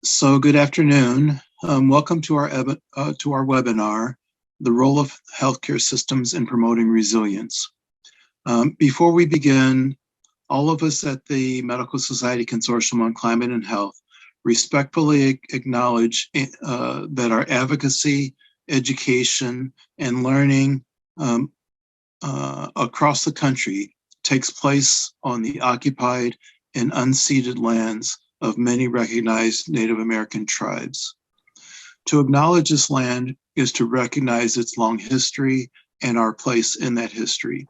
So good afternoon. Welcome to our webinar, The Role of Healthcare Systems in Promoting Resilience. Before we begin, all of us at the Medical Society Consortium on Climate and Health respectfully acknowledge that our advocacy, education, and learning across the country takes place on the occupied and unceded lands of many recognized Native American tribes. To acknowledge this land is to recognize its long history and our place in that history.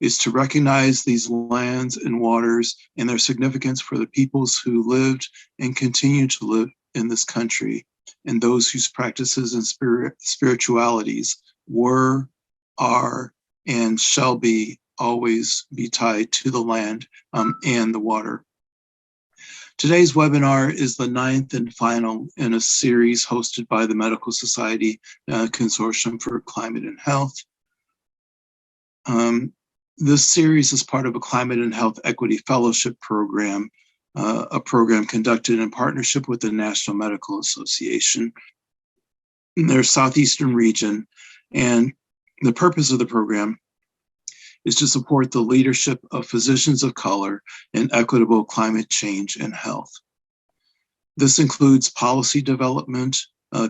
Is to recognize these lands and waters and their significance for the peoples who lived and continue to live in this country, and those whose practices and spiritualities were, are, and shall be always be tied to the land and the water. Today's webinar is the 9th and final in a series hosted by the Medical Society Consortium for Climate and Health. This series is part of a Climate and Health Equity Fellowship program, a program conducted in partnership with the National Medical Association in their Southeastern region. And the purpose of the program is to support the leadership of physicians of color in equitable climate change and health. This includes policy development,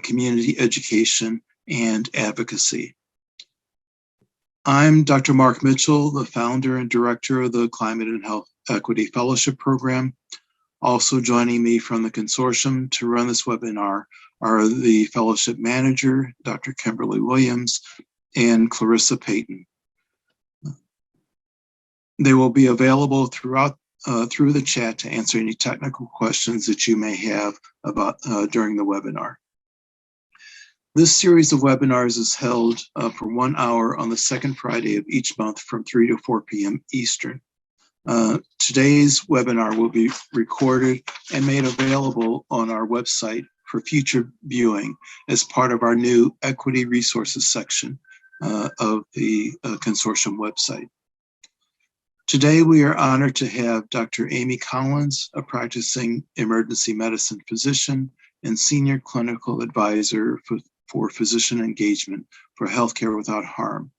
community education, and advocacy. I'm Dr. Mark Mitchell, the founder and director of the Climate and Health Equity Fellowship Program. Also joining me from the consortium to run this webinar are the fellowship manager, Dr. Kimberly Williams, and Clarissa Payton. They will be available throughout through the chat to answer any technical questions that you may have about during the webinar. This series of webinars is held for 1 hour on the second Friday of each month from 3 to 4 p.m. Eastern. Today's webinar will be recorded and made available on our website for future viewing as part of our new Equity Resources section of the consortium website. Today, we are honored to have Dr. Amy Collins, a practicing emergency medicine physician and senior clinical advisor for physician engagement for Healthcare Without Harm,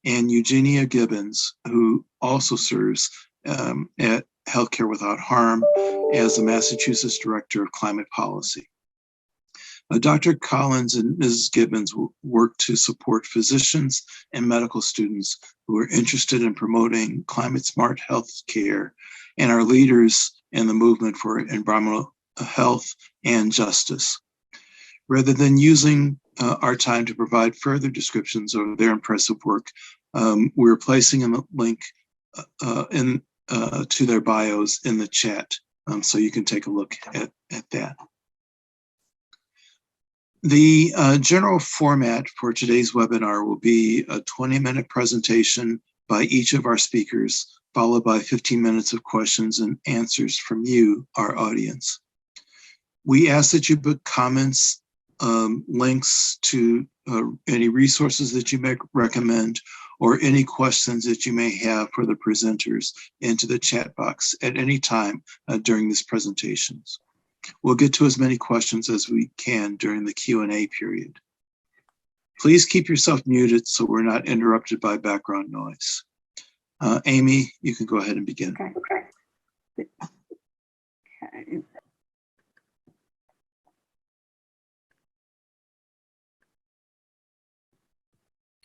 and Eugenia Gibbons, who also serves at Healthcare Without Harm as the Massachusetts Director of Climate Policy. Dr. Collins and Mrs. Gibbons will work to support physicians and medical students who are interested in promoting climate-smart health care and are leaders in the movement for environmental health and justice. Rather than using our time to provide further descriptions of their impressive work, we're placing a link to their bios in the chat, so you can take a look at that. The general format for today's webinar will be a 20-minute presentation by each of our speakers, followed by 15 minutes of questions and answers from you, our audience. We ask that you put comments, links to any resources that you may recommend, or any questions that you may have for the presenters into the chat box at any time during these presentations. We'll get to as many questions as we can during the Q&A period. Please keep yourself muted so we're not interrupted by background noise. Amy, you can go ahead and begin. Okay.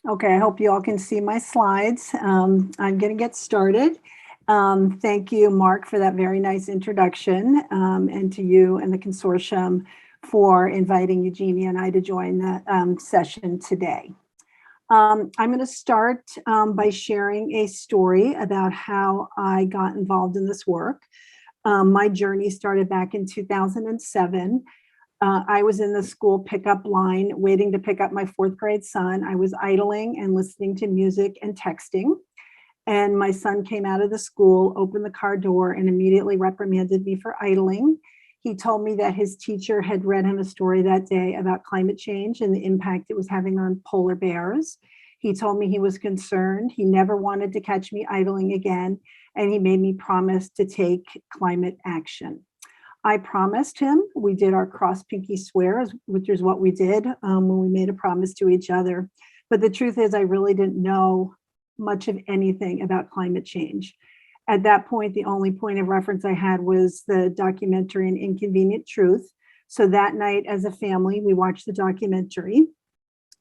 Okay, I hope you all can see my slides. I'm going to get started. Thank you, Mark, for that very nice introduction, and to you and the consortium for inviting Eugenia and I to join the session today. I'm going to start by sharing a story about how I got involved in this work. My journey started back in 2007. I was in the school pickup line waiting to pick up my 4th grade son. I was idling and listening to music and texting. And my son came out of the school, opened the car door, and immediately reprimanded me for idling. He told me that his teacher had read him a story that day about climate change and the impact it was having on polar bears. He told me he was concerned. He never wanted to catch me idling again, and he made me promise to take climate action. I promised him, we did our cross pinky swear, which is what we did when we made a promise to each other. But the truth is, I really didn't know much of anything about climate change. At that point, the only point of reference I had was the documentary An Inconvenient Truth. So that night as a family, we watched the documentary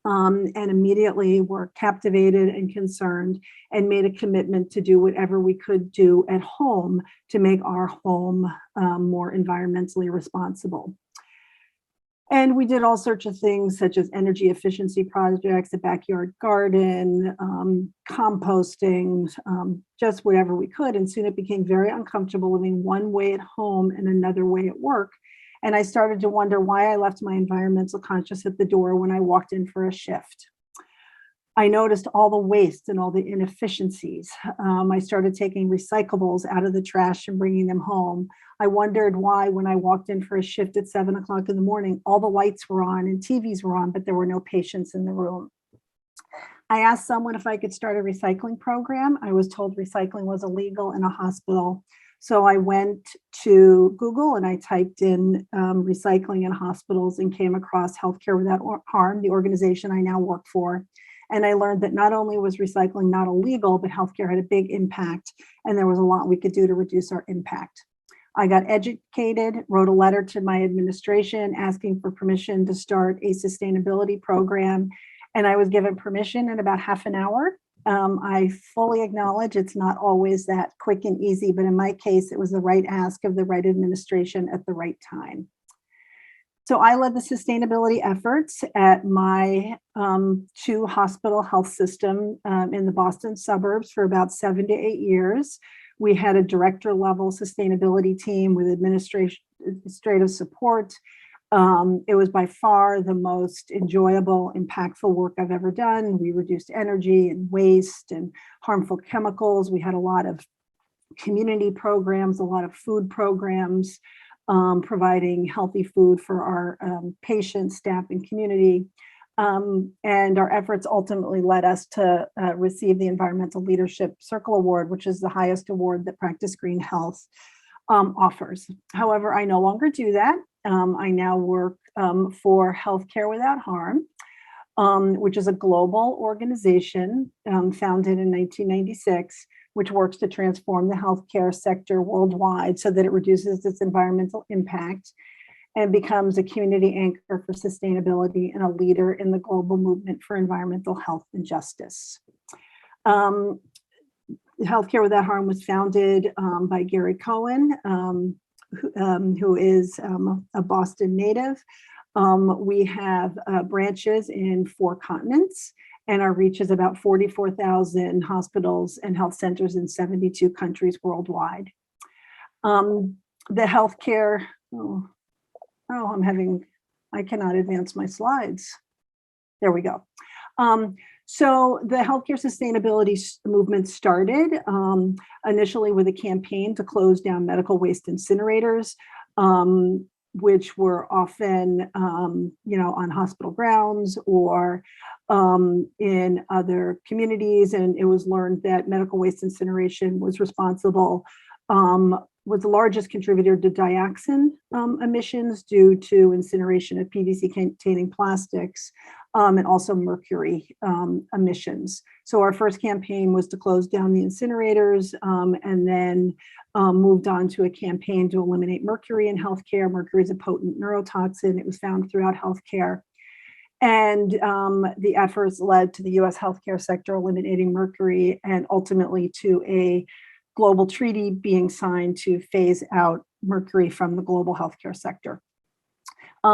and immediately were captivated and concerned and made a commitment to do whatever we could do at home to make our home more environmentally responsible. And we did all sorts of things such as energy efficiency projects, a backyard garden, composting, just whatever we could. And soon it became very uncomfortable living one way at home and another way at work. And I started to wonder why I left my environmental conscience at the door when I walked in for a shift. I noticed all the waste and all the inefficiencies. I started taking recyclables out of the trash and bringing them home. I wondered why, when I walked in for a shift at 7 o'clock in the morning, all the lights were on and TVs were on, but there were no patients in the room. I asked someone if I could start a recycling program. I was told recycling was illegal in a hospital. So I went to Google and I typed in recycling in hospitals and came across Healthcare Without Harm, the organization I now work for. And I learned that not only was recycling not illegal, but healthcare had a big impact, and there was a lot we could do to reduce our impact. I got educated, wrote a letter to my administration asking for permission to start a sustainability program, and I was given permission in about half an hour. I fully acknowledge it's not always that quick and easy, but in my case, it was the right ask of the right administration at the right time. So I led the sustainability efforts at my 2-hospital health system in the Boston suburbs for about 7 to 8 years. We had a director level sustainability team with administrative support. It was by far the most enjoyable, impactful work I've ever done. We reduced energy and waste and harmful chemicals. We had a lot of community programs, a lot of food programs, providing healthy food for our patients, staff, and community. And our efforts ultimately led us to receive the Environmental Leadership Circle Award, which is the highest award that Practice Greenhealth offers. However, I no longer do that. I now work for Healthcare Without Harm, which is a global organization founded in 1996, which works to transform the healthcare sector worldwide so that it reduces its environmental impact and becomes a community anchor for sustainability and a leader in the global movement for environmental health and justice. Healthcare Without Harm was founded by Gary Cohen, who is a Boston native. We have branches in 4 continents, and our reach is about 44,000 hospitals and health centers in 72 countries worldwide. The healthcare, I cannot advance my slides. There we go. So the healthcare sustainability movement started initially with a campaign to close down medical waste incinerators, which were often, on hospital grounds or in other communities. And it was learned that medical waste incineration was responsible, was the largest contributor to dioxin emissions due to incineration of PVC-containing plastics, and also mercury emissions. So our first campaign was to close down the incinerators, and then moved on to a campaign to eliminate mercury in healthcare. Mercury is a potent neurotoxin. It was found throughout healthcare. And the efforts led to the US healthcare sector eliminating mercury and ultimately to a global treaty being signed to phase out mercury from the global healthcare sector.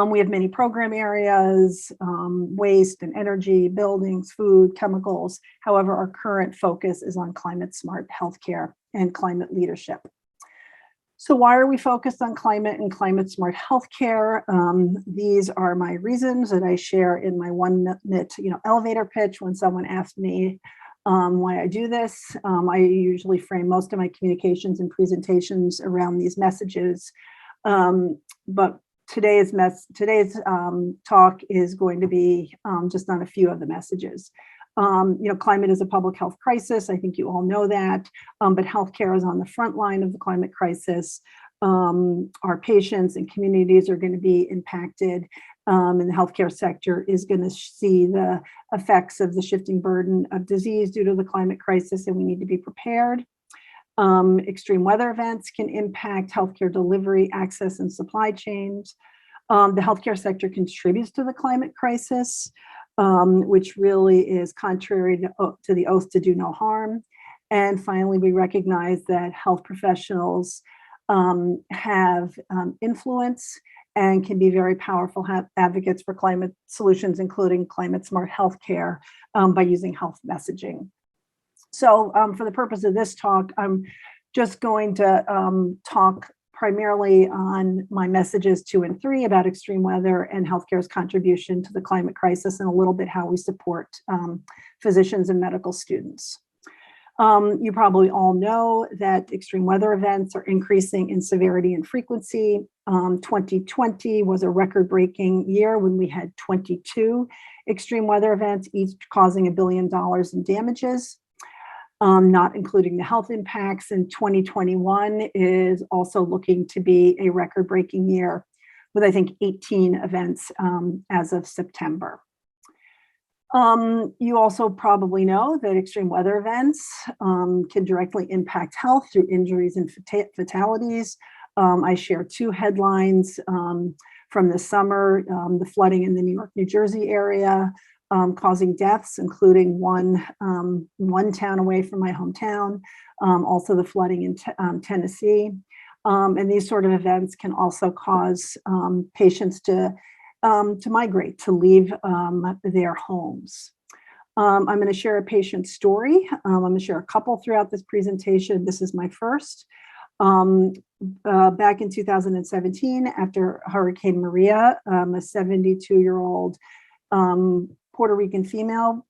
We have many program areas, waste and energy, buildings, food, chemicals. However, our current focus is on climate smart healthcare and climate leadership. So why are we focused on climate and climate smart healthcare? These are my reasons that I share in my 1-minute elevator pitch when someone asks me why I do this. I usually frame most of my communications and presentations around these messages, but today's talk is going to be just on a few of the messages. Climate is a public health crisis. I think you all know that, but healthcare is on the front line of the climate crisis. our patients and communities are going to be impacted, and the healthcare sector is going to see the effects of the shifting burden of disease due to the climate crisis, and we need to be prepared. Extreme weather events can impact healthcare delivery, access, and supply chains. The healthcare sector contributes to the climate crisis, which really is contrary to the oath to do no harm. And finally, we recognize that health professionals have influence and can be very powerful advocates for climate solutions, including climate smart healthcare, by using health messaging. So for the purpose of this talk, I'm just going to talk primarily on my messages 2 and 3 about extreme weather and healthcare's contribution to the climate crisis, and a little bit how we support physicians and medical students. You probably all know that extreme weather events are increasing in severity and frequency. 2020 was a record-breaking year when we had 22 extreme weather events, each causing $1 billion in damages, not including the health impacts. And 2021 is also looking to be a record-breaking year with, I think, 18 events as of September. You also probably know that extreme weather events can directly impact health through injuries and fatalities. I share 2 headlines from this summer: the flooding in the New York, New Jersey area, causing deaths, including one town away from my hometown, also the flooding in Tennessee. And these sort of events can also cause patients to migrate, to leave their homes. I'm going to share a patient story. I'm going to share a couple throughout this presentation. This is my first. Back in 2017, after Hurricane Maria, a 72-year-old Puerto Rican female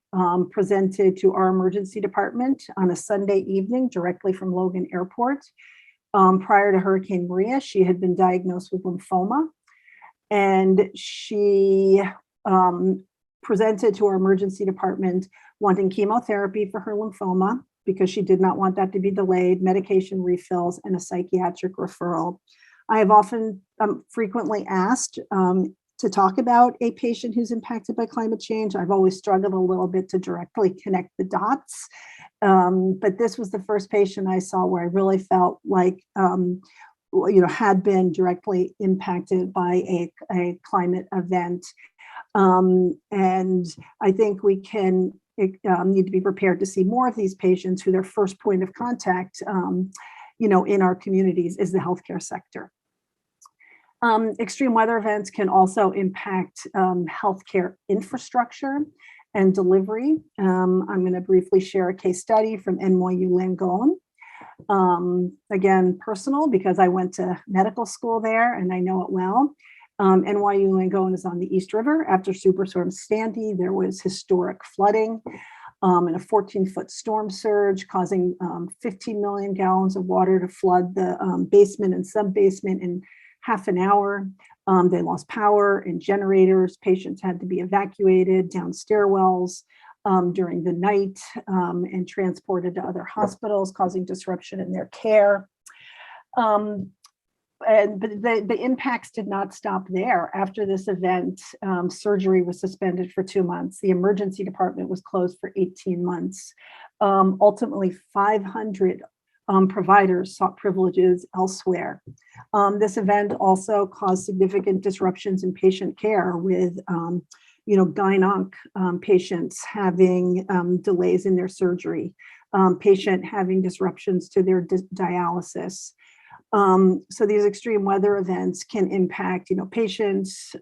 presented to our emergency department on a Sunday evening directly from Logan Airport. Prior to Hurricane Maria, she had been diagnosed with lymphoma. And she presented to our emergency department wanting chemotherapy for her lymphoma because she did not want that to be delayed, medication refills, and a psychiatric referral. I have frequently asked to talk about a patient who's impacted by climate change. I've always struggled a little bit to directly connect the dots. But this was the first patient I saw where I really felt like had been directly impacted by a climate event. And I think we need to be prepared to see more of these patients who their first point of contact, in our communities is the healthcare sector. Extreme weather events can also impact healthcare infrastructure and delivery. I'm going to briefly share a case study from NYU Langone. Again, personal, because I went to medical school there and I know it well. NYU Langone is on the East River. After Superstorm Sandy, there was historic flooding and a 14-foot storm surge causing 15 million gallons of water to flood the basement and sub-basement in half an hour. They lost power and generators. Patients had to be evacuated down stairwells during the night and transported to other hospitals, causing disruption in their care. But the impacts did not stop there. After this event, surgery was suspended for 2 months. The emergency department was closed for 18 months. Ultimately, 500 providers sought privileges elsewhere. This event also caused significant disruptions in patient care with gyn-onc patients having delays in their surgery, patient having disruptions to their dialysis. So these extreme weather events can impact, patients,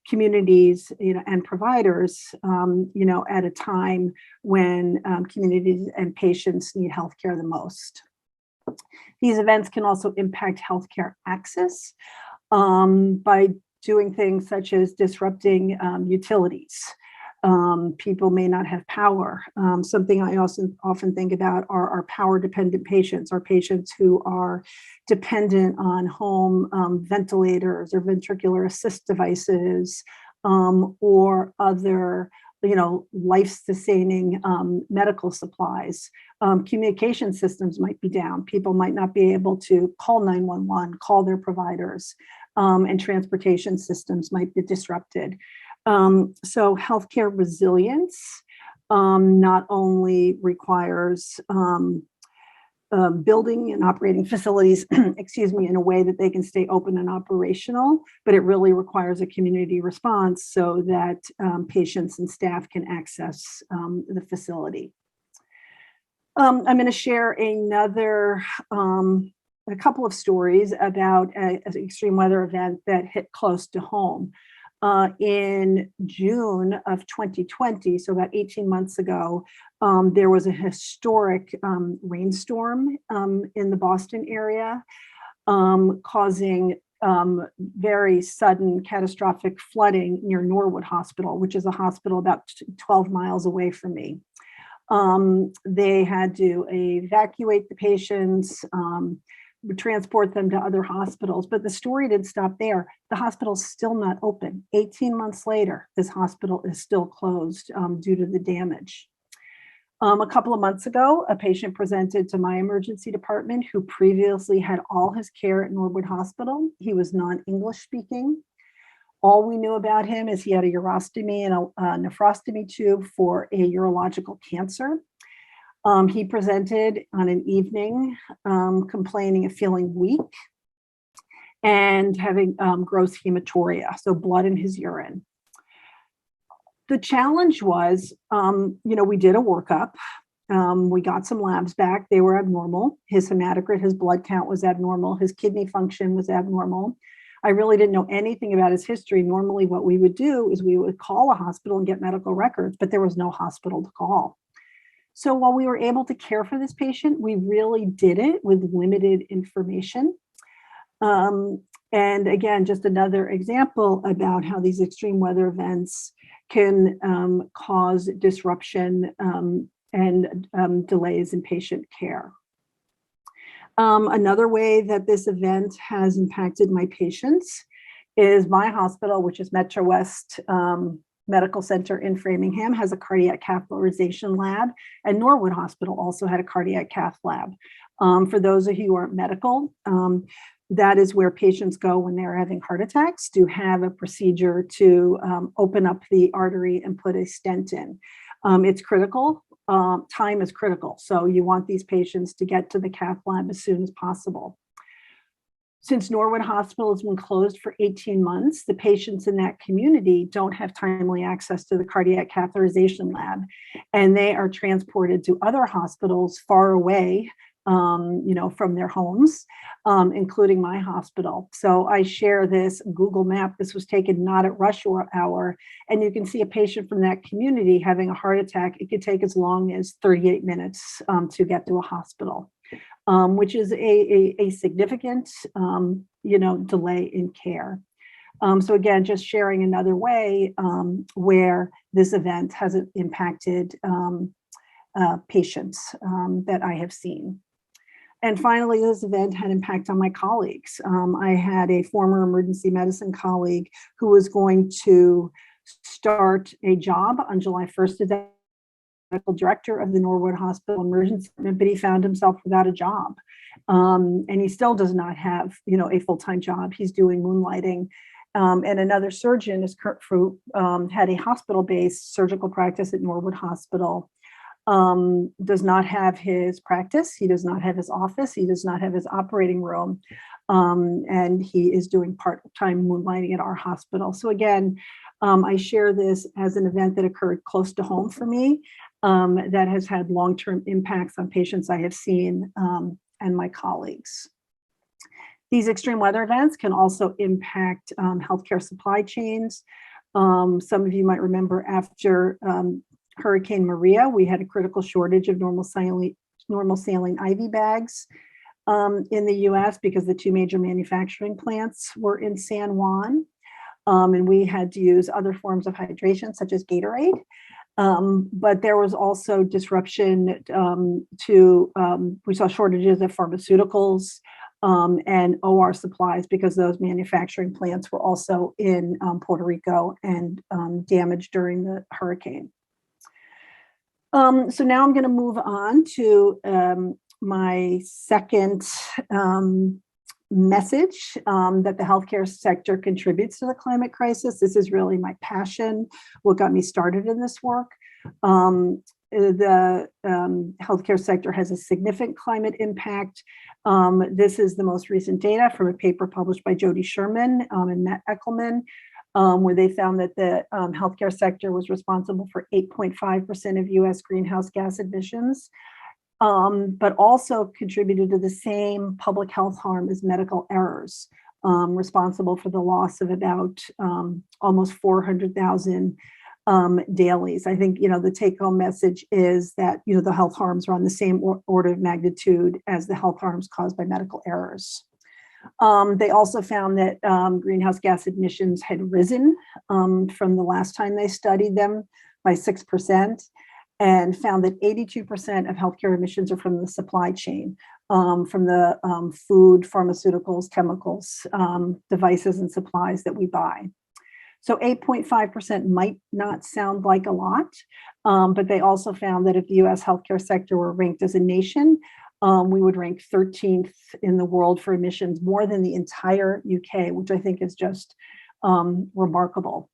communities, and providers, at a time when communities and patients need healthcare the most. These events can also impact healthcare access by doing things such as disrupting utilities. People may not have power. Something I also often think about are our power-dependent patients, our patients who are dependent on home ventilators or ventricular assist devices or other life-sustaining medical supplies. Communication systems might be down. People might not be able to call 911, call their providers, and transportation systems might be disrupted. So healthcare resilience not only requires building and operating facilities, in a way that they can stay open and operational, but it really requires a community response so that patients and staff can access the facility. I'm going to share a couple of stories about an extreme weather event that hit close to home. In June of 2020, so about 18 months ago, there was a historic rainstorm in the Boston area, causing very sudden catastrophic flooding near Norwood Hospital, which is a hospital about 12 miles away from me. They had to evacuate the patients, transport them to other hospitals, but the story didn't stop there. The hospital's still not open. 18 months later, this hospital is still closed due to the damage. A couple of months ago, a patient presented to my emergency department who previously had all his care at Norwood Hospital. He was non-English speaking. All we knew about him is he had a urostomy and a nephrostomy tube for a urological cancer. He presented on an evening complaining of feeling weak and having gross hematuria, so blood in his urine. The challenge was, we did a workup. We got some labs back. They were abnormal. His hematocrit, his blood count was abnormal. His kidney function was abnormal. I really didn't know anything about his history. Normally what we would do is we would call a hospital and get medical records, but there was no hospital to call. So while we were able to care for this patient, we really did it with limited information. And again, just another example about how these extreme weather events can cause disruption and delays in patient care. Another way that this event has impacted my patients is my hospital, which is Metro West Medical Center in Framingham, has a cardiac catheterization lab, and Norwood Hospital also had a cardiac cath lab. For those of you who aren't medical, that is where patients go when they're having heart attacks to have a procedure to open up the artery and put a stent in. It's critical. Time is critical. So you want these patients to get to the cath lab as soon as possible. Since Norwood Hospital has been closed for 18 months, the patients in that community don't have timely access to the cardiac catheterization lab, and they are transported to other hospitals far away, from their homes, including my hospital. So I share this Google map. This was taken not at rush hour, and you can see a patient from that community having a heart attack. It could take as long as 38 minutes to get to a hospital. Which is a significant, delay in care. So again, just sharing another way where this event has impacted patients that I have seen. And finally, this event had impact on my colleagues. I had a former emergency medicine colleague who was going to start a job on July 1st today. Medical director of the Norwood Hospital Emergency Department, but he found himself without a job. And he still does not have, a full-time job. He's doing moonlighting. And another surgeon, is Kurt Fruit, had a hospital-based surgical practice at Norwood Hospital, does not have his practice. He does not have his office. He does not have his operating room. And he is doing part-time moonlighting at our hospital. So again, I share this as an event that occurred close to home for me, that has had long-term impacts on patients I have seen and my colleagues. These extreme weather events can also impact healthcare supply chains. Some of you might remember after Hurricane Maria, we had a critical shortage of normal saline IV bags in the US because the two major manufacturing plants were in San Juan. And we had to use other forms of hydration, such as Gatorade. But there was also disruption we saw shortages of pharmaceuticals and OR supplies, because those manufacturing plants were also in Puerto Rico and damaged during the hurricane. So now I'm going to move on to my second message, that the healthcare sector contributes to the climate crisis. This is really my passion, what got me started in this work. The healthcare sector has a significant climate impact. This is the most recent data from a paper published by Jody Sherman and Matt Eckelman, where they found that the healthcare sector was responsible for 8.5% of US greenhouse gas emissions, but also contributed to the same public health harm as medical errors, responsible for the loss of about almost 400,000 dailies. I think, the take-home message is that, the health harms are on the same order of magnitude as the health harms caused by medical errors. They also found that greenhouse gas emissions had risen from the last time they studied them by 6%, and found that 82% of healthcare emissions are from the supply chain, from the food, pharmaceuticals, chemicals, devices, and supplies that we buy. So 8.5% might not sound like a lot, but they also found that if the US healthcare sector were ranked as a nation, we would rank 13th in the world for emissions, more than the entire UK, which I think is just remarkable.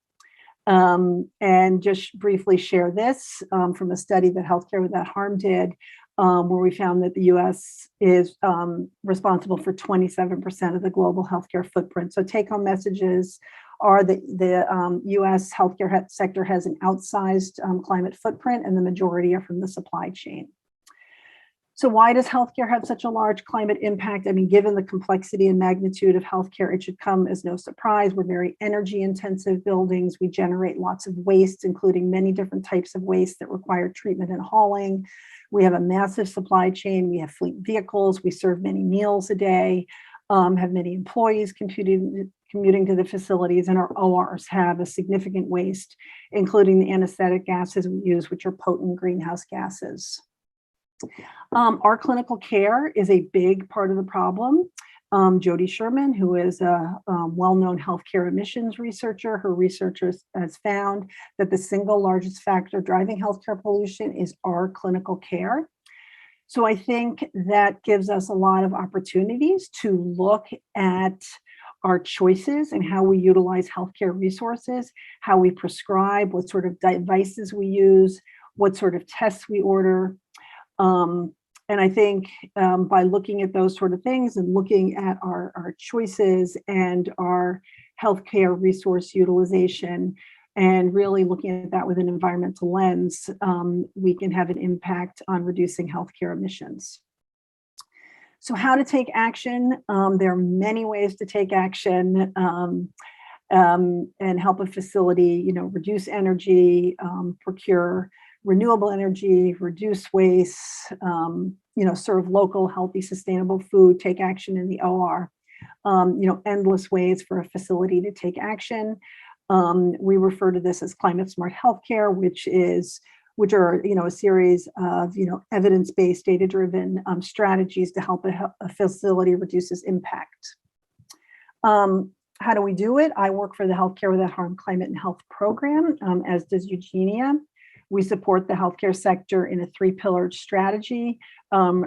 And just briefly share this from a study that Healthcare Without Harm did, where we found that the US is responsible for 27% of the global healthcare footprint. So take-home messages are that the US healthcare sector has an outsized climate footprint, and the majority are from the supply chain. So why does healthcare have such a large climate impact? I mean, given the complexity and magnitude of healthcare, it should come as no surprise. We're very energy intensive buildings. We generate lots of waste, including many different types of waste that require treatment and hauling. We have a massive supply chain. We have fleet vehicles. We serve many meals a day, have many employees commuting to the facilities, and our ORs have a significant waste, including the anesthetic gases we use, which are potent greenhouse gases. Our clinical care is a big part of the problem. Jody Sherman, who is a well-known healthcare emissions researcher, her research has found that the single largest factor driving healthcare pollution is our clinical care. So I think that gives us a lot of opportunities to look at our choices and how we utilize healthcare resources, how we prescribe, what sort of devices we use, what sort of tests we order. And I think by looking at those sort of things and looking at our choices and our healthcare resource utilization, and really looking at that with an environmental lens, we can have an impact on reducing healthcare emissions. So how to take action? There are many ways to take action and help a facility, reduce energy, procure renewable energy, reduce waste, serve local, healthy, sustainable food, take action in the OR. Endless ways for a facility to take action. We refer to this as climate smart healthcare, which are a series of evidence-based, data-driven strategies to help a facility reduce its impact. How do we do it? I work for the Healthcare Without Harm Climate and Health Program, as does Eugenia. We support the healthcare sector in a three-pillared strategy: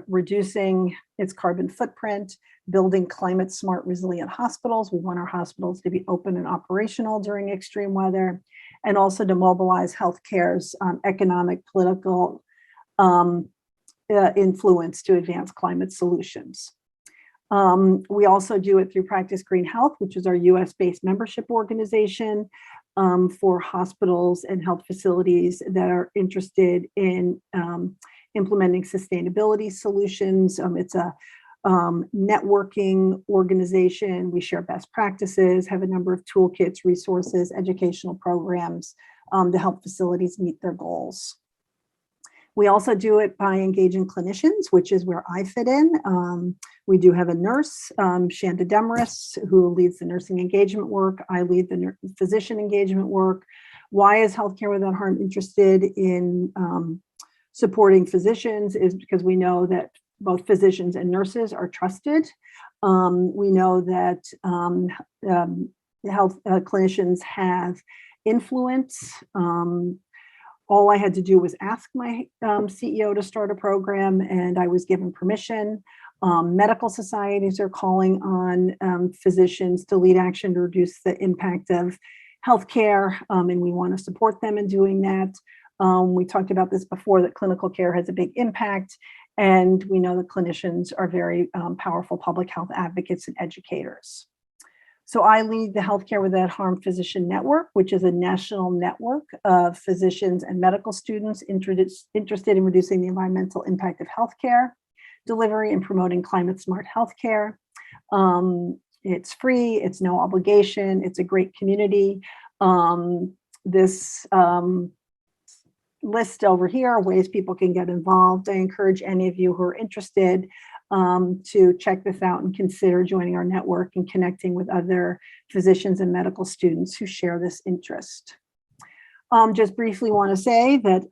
reducing its carbon footprint, building climate smart resilient hospitals. We want our hospitals to be open and operational during extreme weather, and also to mobilize healthcare's economic, political influence to advance climate solutions. We also do it through Practice Greenhealth, which is our US-based membership organization for hospitals and health facilities that are interested in implementing sustainability solutions. It's a networking organization. We share best practices, have a number of toolkits, resources, educational programs to help facilities meet their goals. We also do it by engaging clinicians, which is where I fit in. We do have a nurse, Shanda Demarest, who leads the nursing engagement work. I lead the physician engagement work. Why is Healthcare Without Harm interested in supporting physicians? Is because we know that both physicians and nurses are trusted. We know that health clinicians have influence. All I had to do was ask my CEO to start a program, and I was given permission. Medical societies are calling on physicians to lead action to reduce the impact of healthcare, and we want to support them in doing that. We talked about this before, that clinical care has a big impact, and we know that clinicians are very powerful public health advocates and educators. So I lead the Healthcare Without Harm Physician Network, which is a national network of physicians and medical students interested in reducing the environmental impact of healthcare delivery and promoting climate smart healthcare. It's free, it's no obligation, it's a great community. This list over here, ways people can get involved. I encourage any of you who are interested to check this out and consider joining our network and connecting with other physicians and medical students who share this interest. Just briefly want to say that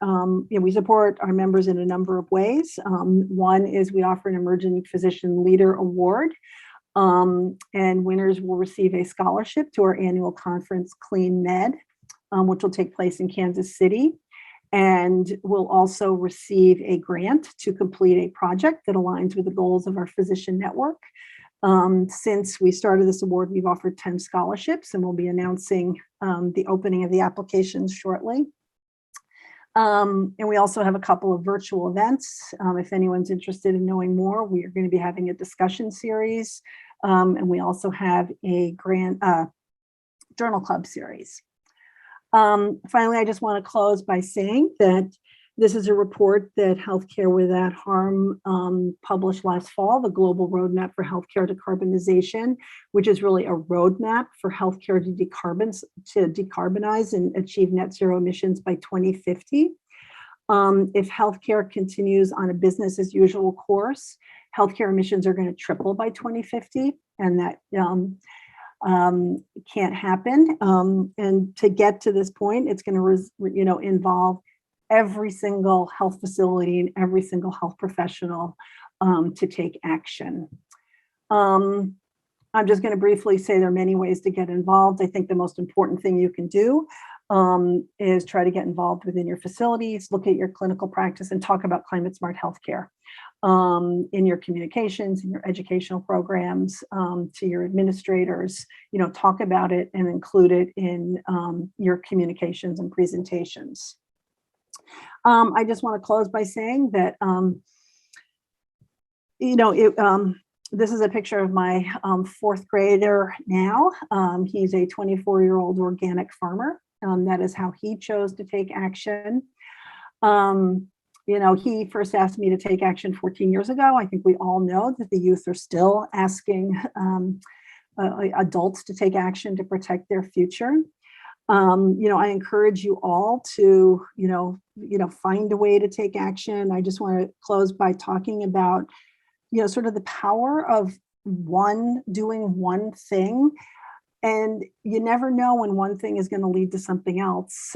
we support our members in a number of ways. One is we offer an Emerging Physician Leader Award, and winners will receive a scholarship to our annual conference, Clean Med, which will take place in Kansas City. And will also receive a grant to complete a project that aligns with the goals of our physician network. Since we started this award, we've offered 10 scholarships, and we'll be announcing the opening of the applications shortly. And we also have a couple of virtual events. If anyone's interested in knowing more, we are going to be having a discussion series. And we also have a journal club series. Finally, I just want to close by saying that this is a report that Healthcare Without Harm published last fall, the Global Roadmap for Healthcare Decarbonization, which is really a roadmap for healthcare to decarbonize and achieve net zero emissions by 2050. If healthcare continues on a business as usual course, healthcare emissions are going to triple by 2050, and that can't happen. And to get to this point, it's going to involve every single health facility and every single health professional to take action. I'm just going to briefly say there are many ways to get involved. I think the most important thing you can do is try to get involved within your facilities, look at your clinical practice, and talk about climate smart healthcare. In your communications, in your educational programs, to your administrators, talk about it and include it in your communications and presentations. I just want to close by saying that, this is a picture of my fourth grader now. He's a 24-year-old organic farmer. That is how he chose to take action. He first asked me to take action 14 years ago. I think we all know that the youth are still asking adults to take action to protect their future. I encourage you all to, find a way to take action. I just want to close by talking about, sort of the power of doing one thing. And you never know when one thing is going to lead to something else.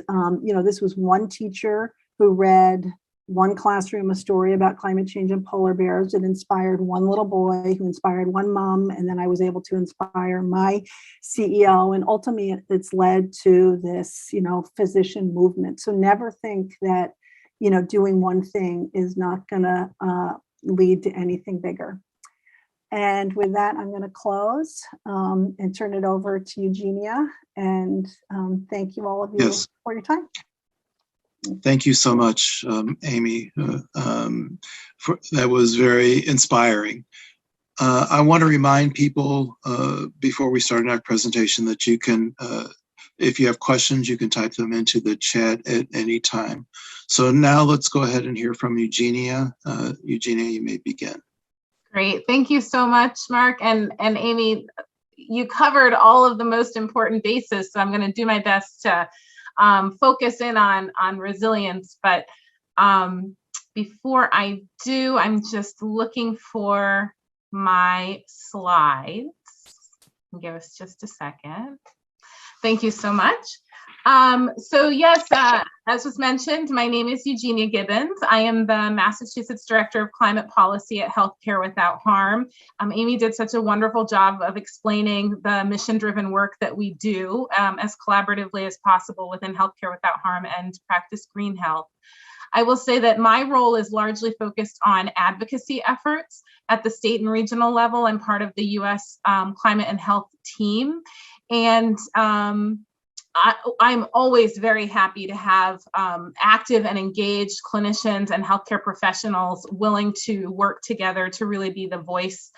This was one teacher who read one classroom a story about climate change and polar bears. It inspired one little boy, who inspired one mom, and then I was able to inspire my CEO, and ultimately it's led to this, physician movement. So never think that, doing one thing is not gonna lead to anything bigger. And with that, I'm gonna close and turn it over to Eugenia, and thank you all of you for your time. Thank you so much, Amy. That was very inspiring. I want to remind people before we start our presentation that you can, if you have questions, you can type them into the chat at any time. So now let's go ahead and hear from Eugenia. Eugenia, you may begin. Great. Thank you so much, Mark. And Amy, you covered all of the most important bases, so I'm going to do my best to focus in on resilience. But before I do, I'm just looking for my slides. Give us just a second. Thank you so much. So yes, as was mentioned, my name is Eugenia Gibbons. I am the Massachusetts Director of Climate Policy at Healthcare Without Harm. Amy did such a wonderful job of explaining the mission-driven work that we do as collaboratively as possible within Healthcare Without Harm and Practice Greenhealth. I will say that my role is largely focused on advocacy efforts at the state and regional level. I'm part of the U.S. Climate and Health team, and I'm always very happy to have active and engaged clinicians and healthcare professionals willing to work together to really be the voice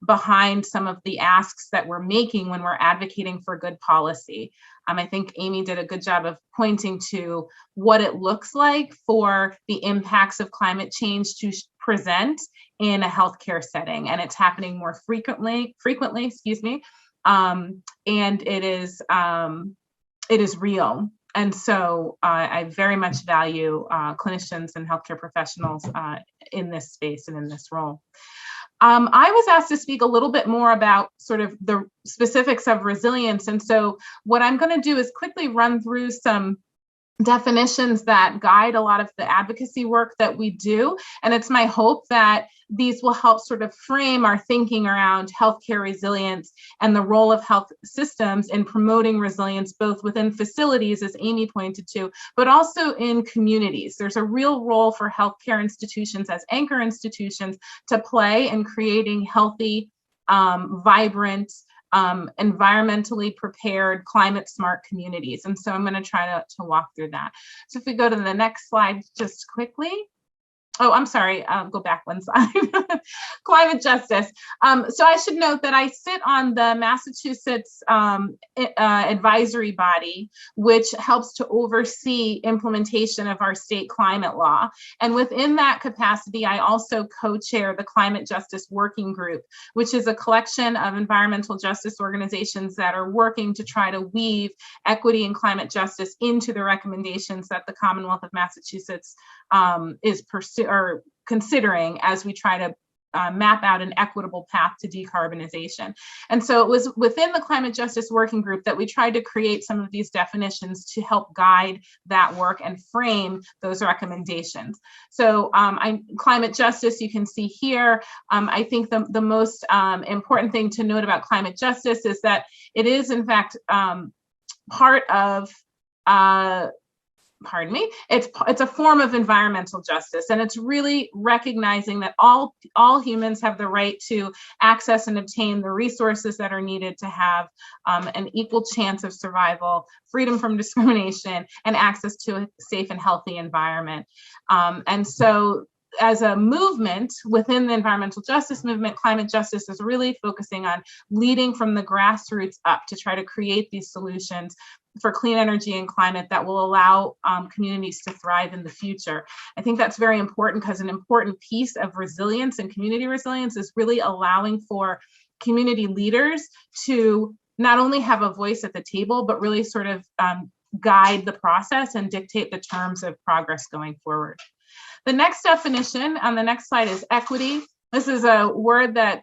behind some of the asks that we're making when we're advocating for good policy. I think Amy did a good job of pointing to what it looks like for the impacts of climate change to present in a healthcare setting, and it's happening more frequently, excuse me, and it is real. And so I very much value clinicians and healthcare professionals in this space and in this role. I was asked to speak a little bit more about sort of the specifics of resilience. And so what I'm going to do is quickly run through some definitions that guide a lot of the advocacy work that we do. And it's my hope that these will help sort of frame our thinking around healthcare resilience and the role of health systems in promoting resilience, both within facilities, as Amy pointed to, but also in communities. There's a real role for healthcare institutions as anchor institutions to play in creating healthy, vibrant, environmentally prepared, climate smart communities. And so I'm going to try to walk through that. So if we go to the next slide just quickly. Oh, I'm sorry, go back one slide. Climate justice. So I should note that I sit on the Massachusetts advisory body, which helps to oversee implementation of our state climate law. And within that capacity, I also co-chair the Climate Justice Working Group, which is a collection of environmental justice organizations that are working to try to weave equity and climate justice into the recommendations that the Commonwealth of Massachusetts is considering as we try to map out an equitable path to decarbonization. And so it was within the Climate Justice Working Group that we tried to create some of these definitions to help guide that work and frame those recommendations. So climate justice, you can see here, I think the most important thing to note about climate justice is that it is in fact part of it's a form of environmental justice, and it's really recognizing that all humans have the right to access and obtain the resources that are needed to have an equal chance of survival, freedom from discrimination, and access to a safe and healthy environment. And so as a movement within the environmental justice movement, climate justice is really focusing on leading from the grassroots up to try to create these solutions for clean energy and climate that will allow communities to thrive in the future. I think that's very important because an important piece of resilience and community resilience is really allowing for community leaders to not only have a voice at the table, but really sort of guide the process and dictate the terms of progress going forward. The next definition on the next slide is equity. This is a word that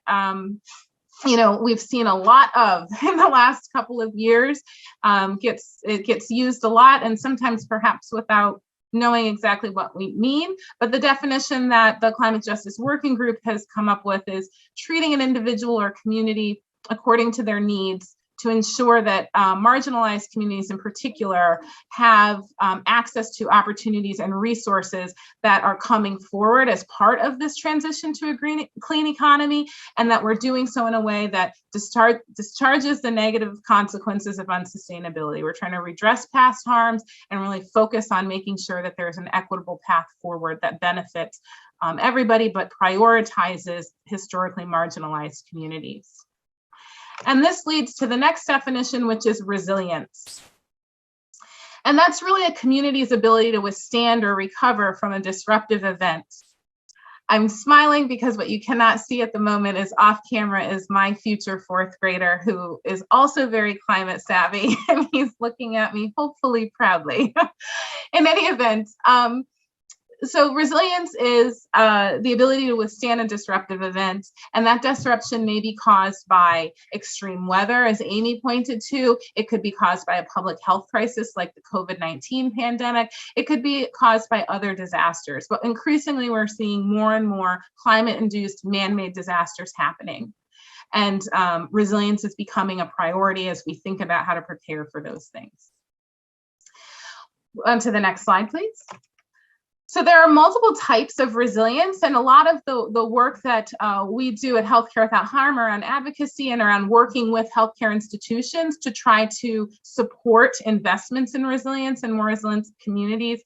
we've seen a lot of in the last couple of years. It gets used a lot, and sometimes perhaps without knowing exactly what we mean. But the definition that the Climate Justice Working Group has come up with is treating an individual or community according to their needs, to ensure that marginalized communities in particular have access to opportunities and resources that are coming forward as part of this transition to a clean economy, and that we're doing so in a way that discharges the negative consequences of unsustainability. We're trying to redress past harms and really focus on making sure that there's an equitable path forward that benefits everybody, but prioritizes historically marginalized communities. And this leads to the next definition, which is resilience. And that's really a community's ability to withstand or recover from a disruptive event. I'm smiling because what you cannot see at the moment is off camera is my future fourth grader, who is also very climate savvy, and he's looking at me hopefully proudly. In any event, So resilience is the ability to withstand a disruptive event, and that disruption may be caused by extreme weather, as Amy pointed to. It could be caused by a public health crisis like the COVID-19 pandemic. It could be caused by other disasters, but increasingly we're seeing more and more climate-induced man-made disasters happening. And resilience is becoming a priority as we think about how to prepare for those things. On to the next slide, please. So there are multiple types of resilience, and a lot of the work that we do at Healthcare Without Harm around advocacy and around working with healthcare institutions to try to support investments in resilience and more resilient communities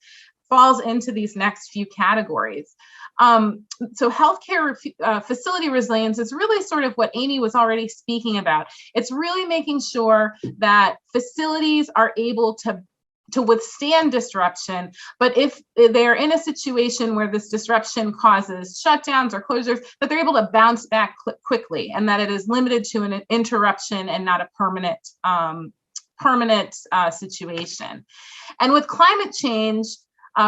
falls into these next few categories. So healthcare facility resilience is really sort of what Amy was already speaking about. It's really making sure that facilities are able to withstand disruption, but if they're in a situation where this disruption causes shutdowns or closures, that they're able to bounce back quickly, and that it is limited to an interruption and not a permanent situation. And with climate change,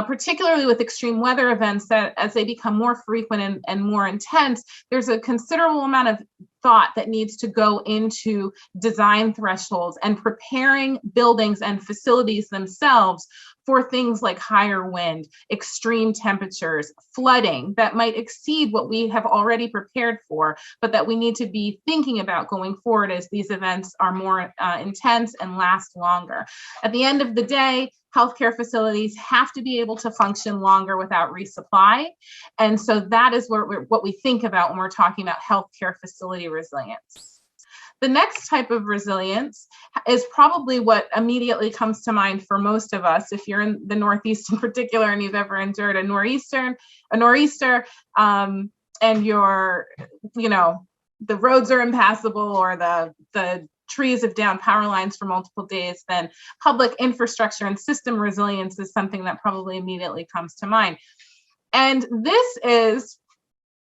particularly with extreme weather events, that as they become more frequent and more intense, there's a considerable amount of thought that needs to go into design thresholds and preparing buildings and facilities themselves for things like higher wind, extreme temperatures, flooding that might exceed what we have already prepared for, but that we need to be thinking about going forward as these events are more intense and last longer. At the end of the day, healthcare facilities have to be able to function longer without resupply. And so that is what we think about when we're talking about healthcare facility resilience. The next type of resilience is probably what immediately comes to mind for most of us. If you're in the Northeast in particular and you've ever endured a nor'easter, and you're, the roads are impassable or the trees have downed power lines for multiple days, then public infrastructure and system resilience is something that probably immediately comes to mind. And this is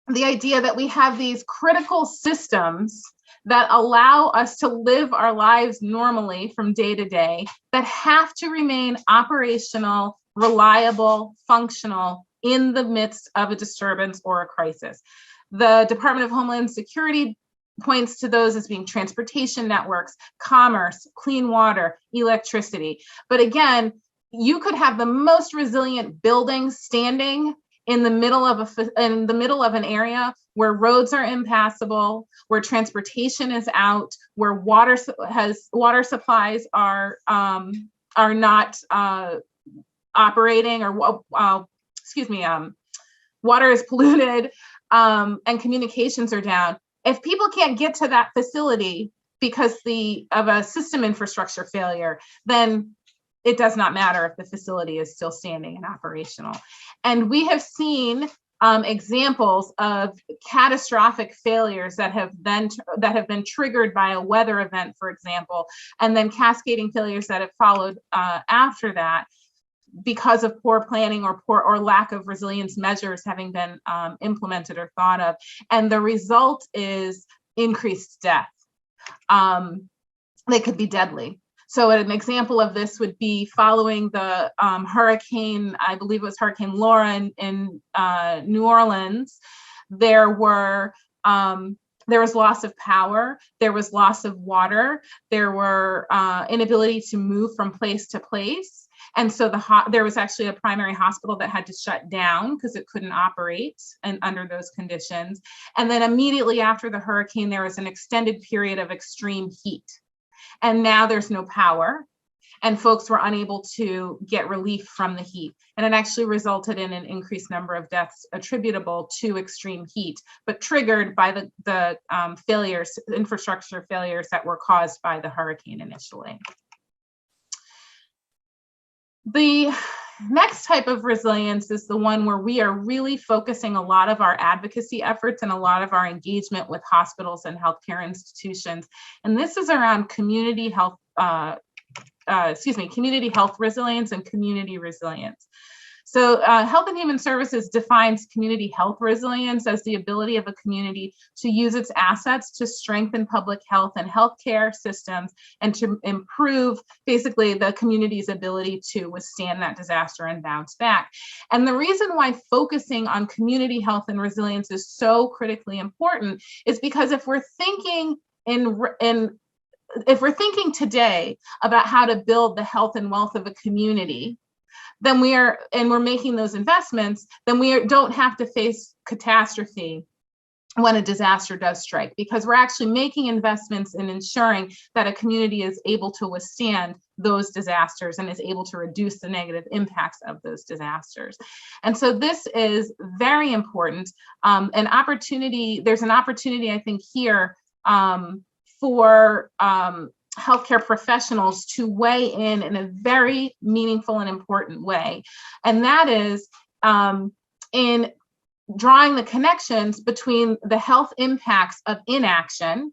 the idea that we have these critical systems that allow us to live our lives normally from day to day, that have to remain operational, reliable, functional in the midst of a disturbance or a crisis. The Department of Homeland Security points to those as being transportation networks, commerce, clean water, electricity. But again, you could have the most resilient buildings standing in the middle of an area where roads are impassable, where transportation is out, where water supplies are not operating, or water is polluted, and communications are down. If people can't get to that facility because of a system infrastructure failure, then it does not matter if the facility is still standing and operational. And we have seen examples of catastrophic failures that have been triggered by a weather event, for example, and then cascading failures that have followed after that, because of poor planning or lack of resilience measures having been implemented or thought of. And the result is increased death. They could be deadly. So an example of this would be following the hurricane, I believe it was Hurricane Laura in New Orleans. There was loss of power, there was loss of water, there were inability to move from place to place. And so there was actually a primary hospital that had to shut down because it couldn't operate under those conditions. And then immediately after the hurricane, there was an extended period of extreme heat. And now there's no power, and folks were unable to get relief from the heat. And it actually resulted in an increased number of deaths attributable to extreme heat, but triggered by the infrastructure failures that were caused by the hurricane initially. The next type of resilience is the one where we are really focusing a lot of our advocacy efforts and a lot of our engagement with hospitals and healthcare institutions. And this is around community health resilience and community resilience. So Health and Human Services defines community health resilience as the ability of a community to use its assets to strengthen public health and healthcare systems and to improve basically the community's ability to withstand that disaster and bounce back. And the reason why focusing on community health and resilience is so critically important is because if we're thinking if we're thinking today about how to build the health and wealth of a community, then we're making those investments, then we don't have to face catastrophe when a disaster does strike, because we're actually making investments in ensuring that a community is able to withstand those disasters and is able to reduce the negative impacts of those disasters. And so this is very important. There's an opportunity, I think, here for healthcare professionals to weigh in a very meaningful and important way. And that is in drawing the connections between the health impacts of inaction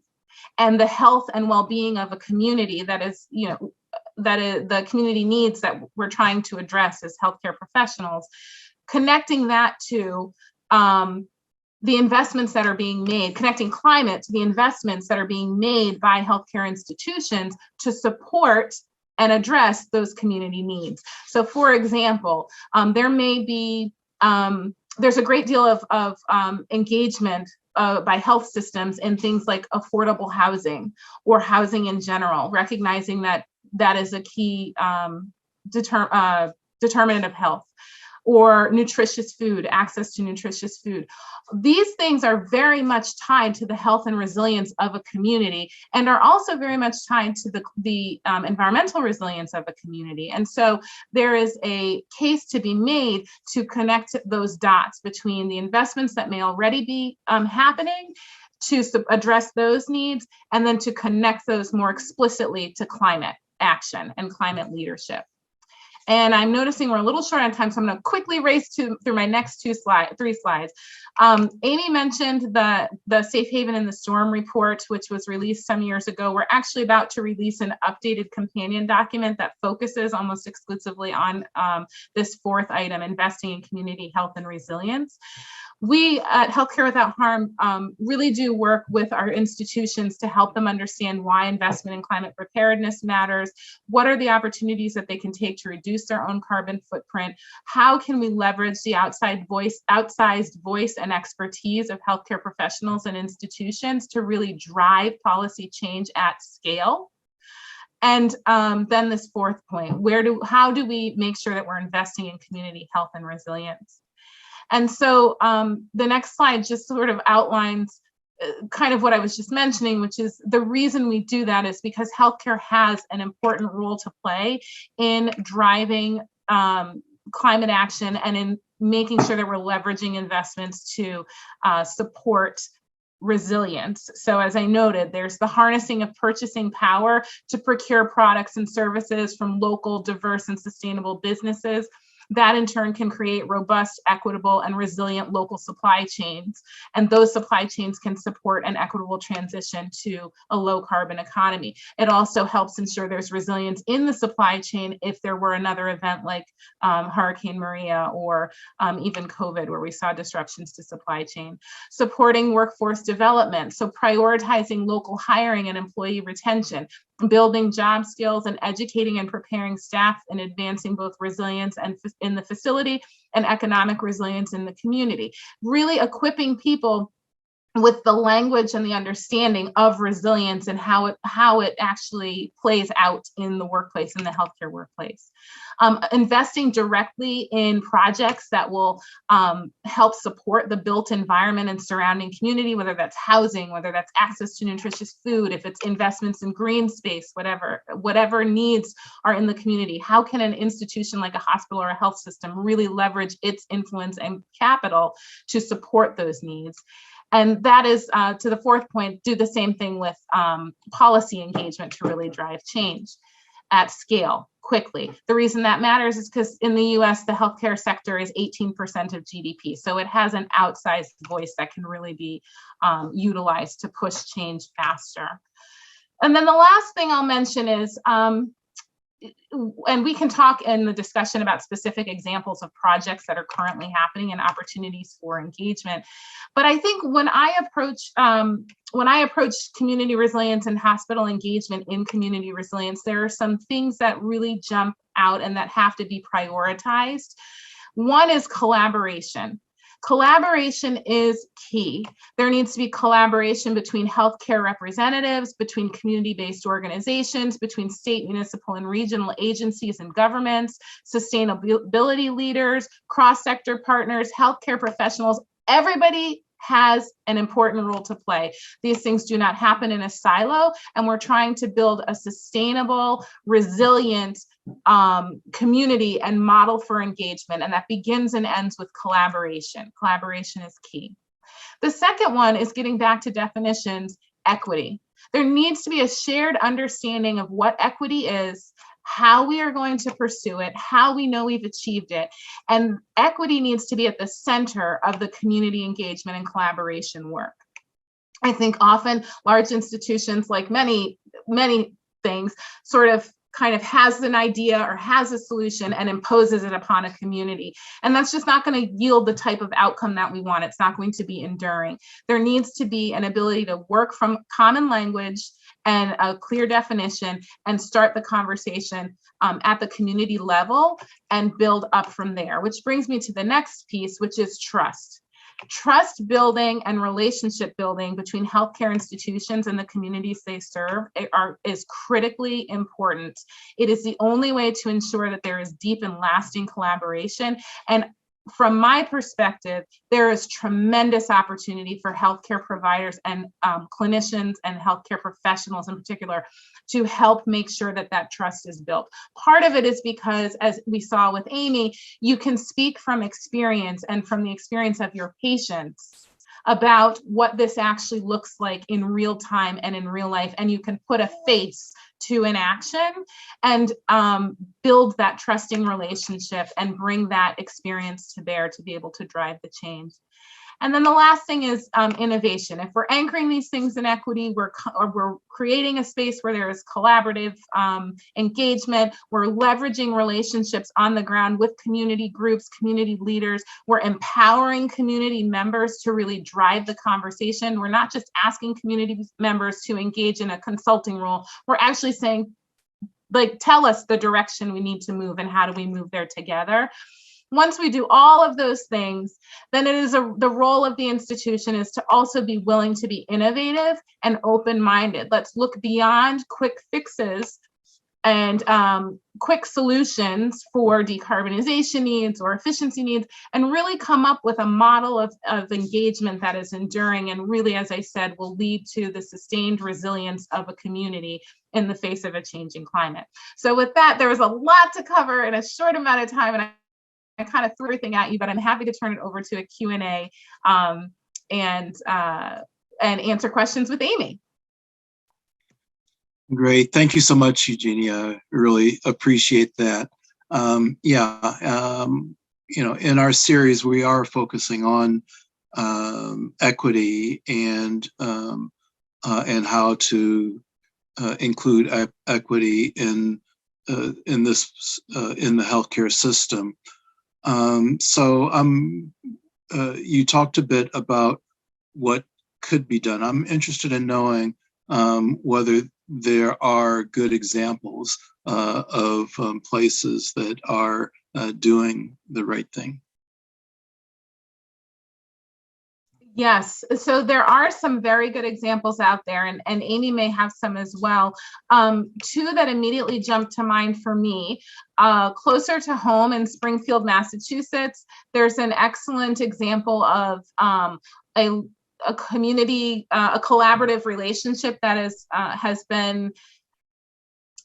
and the health and well-being of a community that is, the community needs that we're trying to address as healthcare professionals, connecting that to the investments that are being made, connecting climate to the investments that are being made by healthcare institutions to support and address those community needs. So for example, there may be, there's a great deal of engagement by health systems in things like affordable housing or housing in general, recognizing that that is a key determinant of health, or nutritious food, access to nutritious food. These things are very much tied to the health and resilience of a community, and are also very much tied to the environmental resilience of a community. And so there is a case to be made to connect those dots between the investments that may already be happening to address those needs, and then to connect those more explicitly to climate action and climate leadership. And I'm noticing we're a little short on time, so I'm going to quickly race through my next three slides. Amy mentioned the Safe Haven in the Storm report, which was released some years ago. We're actually about to release an updated companion document that focuses almost exclusively on this fourth item, investing in community health and resilience. We at Healthcare Without Harm really do work with our institutions to help them understand why investment in climate preparedness matters, what are the opportunities that they can take to reduce their own carbon footprint, how can we leverage the outsized voice and expertise of healthcare professionals and institutions to really drive policy change at scale. And then this fourth point, how do we make sure that we're investing in community health and resilience? And so the next slide just sort of outlines kind of what I was just mentioning, which is the reason we do that is because healthcare has an important role to play in driving climate action and in making sure that we're leveraging investments to support resilience. So as I noted, there's the harnessing of purchasing power to procure products and services from local, diverse, and sustainable businesses. That in turn can create robust, equitable, and resilient local supply chains. And those supply chains can support an equitable transition to a low carbon economy. It also helps ensure there's resilience in the supply chain if there were another event like Hurricane Maria or even COVID, where we saw disruptions to supply chain. Supporting workforce development, so prioritizing local hiring and employee retention, building job skills and educating and preparing staff and advancing both resilience and in the facility and economic resilience in the community. Really equipping people with the language and the understanding of resilience and how it actually plays out in the workplace, in the healthcare workplace. Investing directly in projects that will help support the built environment and surrounding community, whether that's housing, whether that's access to nutritious food, if it's investments in green space, whatever needs are in the community. How can an institution like a hospital or a health system really leverage its influence and capital to support those needs? And that is, to the fourth point, do the same thing with policy engagement to really drive change at scale, quickly. The reason that matters is because in the US, the healthcare sector is 18% of GDP. So it has an outsized voice that can really be utilized to push change faster. And then the last thing I'll mention is, and we can talk in the discussion about specific examples of projects that are currently happening and opportunities for engagement. But I think when I approach community resilience and hospital engagement in community resilience, there are some things that really jump out and that have to be prioritized. One is collaboration. Collaboration is key. There needs to be collaboration between healthcare representatives, between community-based organizations, between state, municipal, and regional agencies and governments, sustainability leaders, cross-sector partners, healthcare professionals. Everybody has an important role to play. These things do not happen in a silo, and we're trying to build a sustainable, resilient community and model for engagement, and that begins and ends with collaboration. Collaboration is key. The second one is getting back to definitions, equity. There needs to be a shared understanding of what equity is, how we are going to pursue it, how we know we've achieved it. And equity needs to be at the center of the community engagement and collaboration work. I think often large institutions, like many things, sort of kind of has an idea or has a solution and imposes it upon a community. And that's just not going to yield the type of outcome that we want. It's not going to be enduring. There needs to be an ability to work from common language and a clear definition and start the conversation at the community level and build up from there, which brings me to the next piece, which is trust. Trust building and relationship building between healthcare institutions and the communities they serve is critically important. It is the only way to ensure that there is deep and lasting collaboration. And from my perspective, there is tremendous opportunity for healthcare providers and clinicians and healthcare professionals in particular to help make sure that that trust is built. Part of it is because, as we saw with Amy, you can speak from experience and from the experience of your patients about what this actually looks like in real time and in real life, and you can put a face to an action and build that trusting relationship and bring that experience to bear to be able to drive the change. And then the last thing is innovation. If we're anchoring these things in equity, we're creating a space where there is collaborative engagement, we're leveraging relationships on the ground with community groups, community leaders, we're empowering community members to really drive the conversation. We're not just asking community members to engage in a consulting role, we're actually saying, like, tell us the direction we need to move and how do we move there together. Once we do all of those things, then it is the role of the institution is to also be willing to be innovative and open-minded. Let's look beyond quick fixes and quick solutions for decarbonization needs or efficiency needs, and really come up with a model of engagement that is enduring and really, as I said, will lead to the sustained resilience of a community in the face of a changing climate. So with that, there was a lot to cover in a short amount of time, and I kind of threw everything at you, but I'm happy to turn it over to a Q&A and answer questions with Amy. Great. Thank you so much, Eugenia. Really appreciate that. You know, in our series, we are focusing on equity and how to include equity in the healthcare system. You talked a bit about what could be done. I'm interested in knowing whether there are good examples of places that are doing the right thing. Yes, so there are some very good examples out there, and Amy may have some as well. Two that immediately jumped to mind for me, closer to home in Springfield, Massachusetts, there's an excellent example of a community, a collaborative relationship that has been,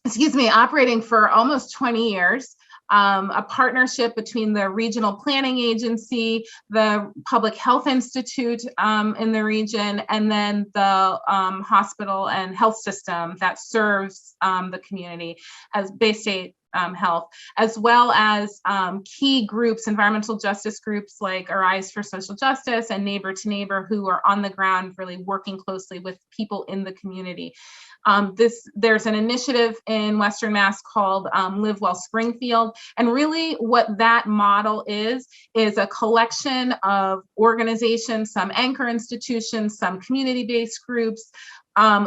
operating for almost 20 years. A partnership between the regional planning agency, the public health institute in the region, and then the hospital and health system that serves the community as Bay State Health, as well as key groups, environmental justice groups like Arise for Social Justice and Neighbor to Neighbor, who are on the ground really working closely with people in the community. There's an initiative in Western Mass called Live Well Springfield. And really what that model is a collection of organizations, some anchor institutions, some community-based groups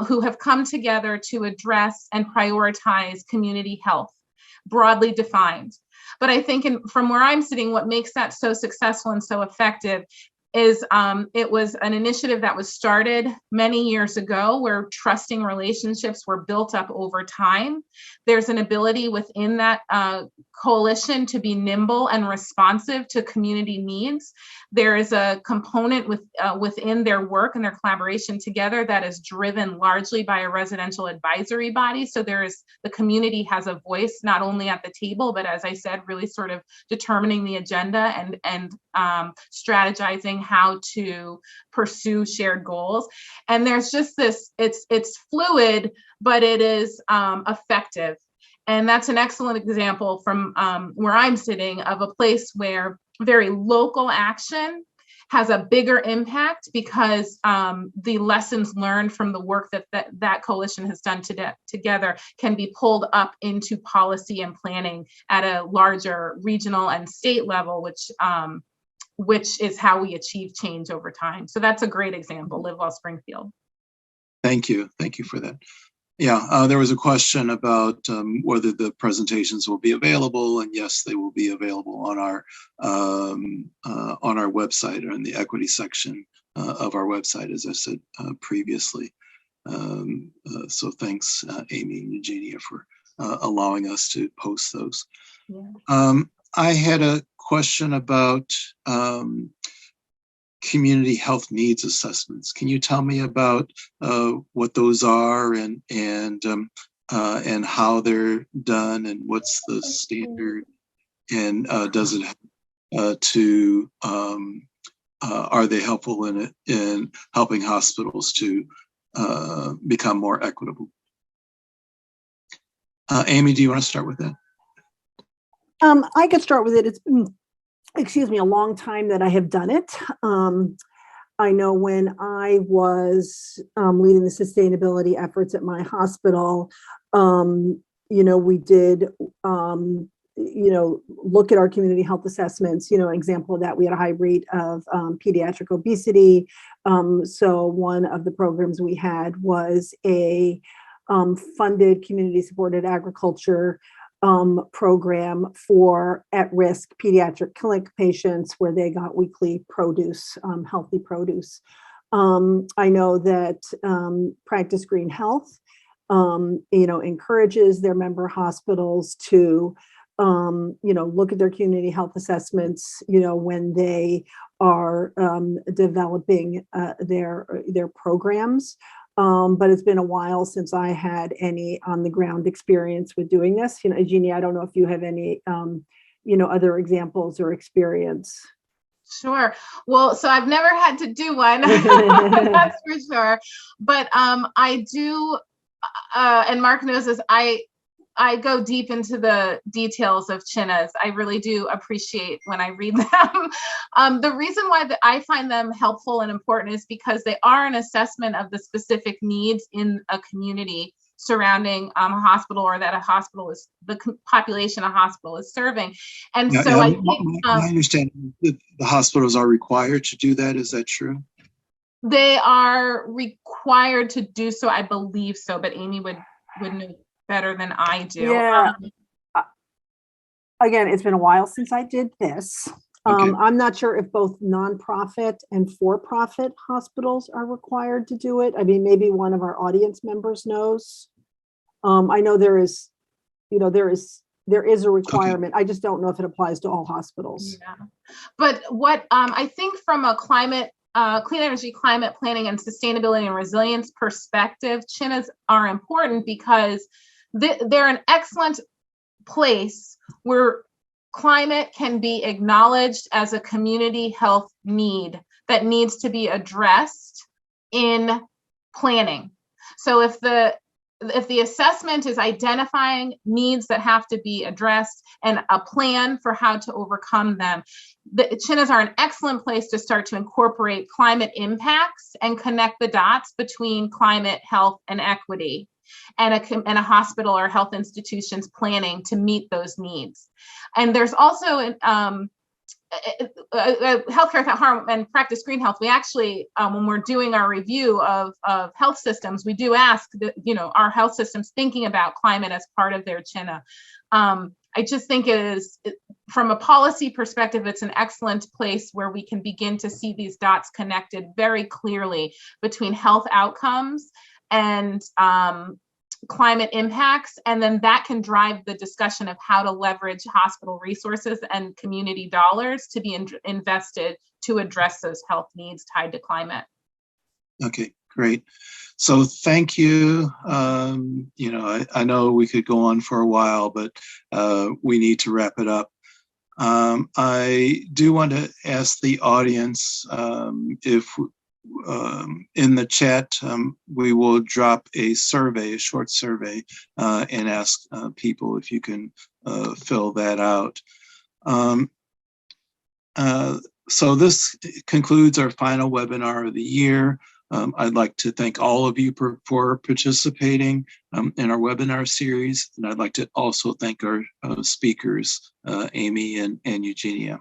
who have come together to address and prioritize community health, broadly defined. But I think from where I'm sitting, what makes that so successful and so effective is it was an initiative that was started many years ago where trusting relationships were built up over time. There's an ability within that coalition to be nimble and responsive to community needs. There is a component within their work and their collaboration together that is driven largely by a residential advisory body. So the community has a voice not only at the table, but as I said, really sort of determining the agenda and strategizing how to pursue shared goals. And there's just this, it's fluid, but it is effective. And that's an excellent example from where I'm sitting of a place where very local action has a bigger impact because the lessons learned from the work that coalition has done together can be pulled up into policy and planning at a larger regional and state level, which is how we achieve change over time. So that's a great example, Live Well Springfield. Thank you. Thank you for that. Yeah, there was a question about whether the presentations will be available, and yes, they will be available on our website or in the equity section of our website, as I said previously. So thanks, Amy and Eugenia, for allowing us to post those. Yeah. I had a question about community health needs assessments. Can you tell me about what those are and how they're done and what's the standard, and does it are they helpful in helping hospitals to become more equitable? Amy, do you want to start with that? I could start with it. It's been, a long time that I have done it. I know when I was leading the sustainability efforts at my hospital, we did, look at our community health assessments. An example of that, we had a high rate of pediatric obesity. So one of the programs we had was a funded community supported agriculture program for at-risk pediatric clinic patients where they got weekly produce, healthy produce. I know that Practice Greenhealth, encourages their member hospitals to, look at their community health assessments, when they are developing their programs. But it's been a while since I had any on the ground experience with doing this. Eugenia, I don't know if you have any, other examples or experience. Sure. Well, so I've never had to do one, that's for sure. But I do, and Mark knows this, I go deep into the details of CHINAs. I really do appreciate when I read them. The reason why I find them helpful and important is because they are an assessment of the specific needs in a community surrounding a hospital, or that the population a hospital is serving. And so I think I understand that the hospitals are required to do that. Is that true? They are required to do so. I believe so, but Amy would know better than I do. Yeah. Again, it's been a while since I did this. Okay. I'm not sure if both nonprofit and for-profit hospitals are required to do it. I mean, maybe one of our audience members knows. I know there is a requirement. Okay. I just don't know if it applies to all hospitals. Yeah. But what I think from a clean energy, climate planning, and sustainability and resilience perspective, CHINAs are important because they're an excellent place where climate can be acknowledged as a community health need that needs to be addressed in planning. So if the assessment is identifying needs that have to be addressed and a plan for how to overcome them, the CHINAs are an excellent place to start to incorporate climate impacts and connect the dots between climate, health, and equity. and a hospital or health institution's planning to meet those needs. And there's also Healthcare Without Harm and Practice Greenhealth. We actually, when we're doing our review of health systems, we do ask that, are health systems thinking about climate as part of their CHINA? I just think from a policy perspective, it's an excellent place where we can begin to see these dots connected very clearly between health outcomes and climate impacts, and then that can drive the discussion of how to leverage hospital resources and community dollars to be invested to address those health needs tied to climate. Okay, great. So thank you. I know we could go on for a while, but we need to wrap it up. I do want to ask the audience if in the chat, we will drop a survey, a short survey, and ask people if you can fill that out. So this concludes our final webinar of the year. I'd like to thank all of you for participating in our webinar series, and I'd like to also thank our speakers, Amy and Eugenia.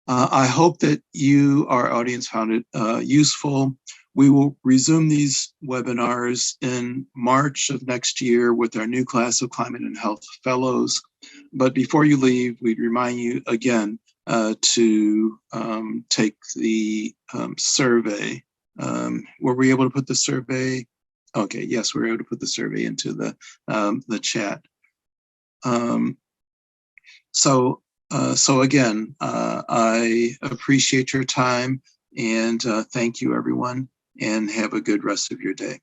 I hope that you, our audience, found it useful. We will resume these webinars in March of next year with our new class of Climate and Health Fellows. But before you leave, we'd remind you again to take the survey. Were we able to put the survey? Okay, yes, we were able to put the survey into the chat. So again, I appreciate your time, and thank you, everyone, and have a good rest of your day.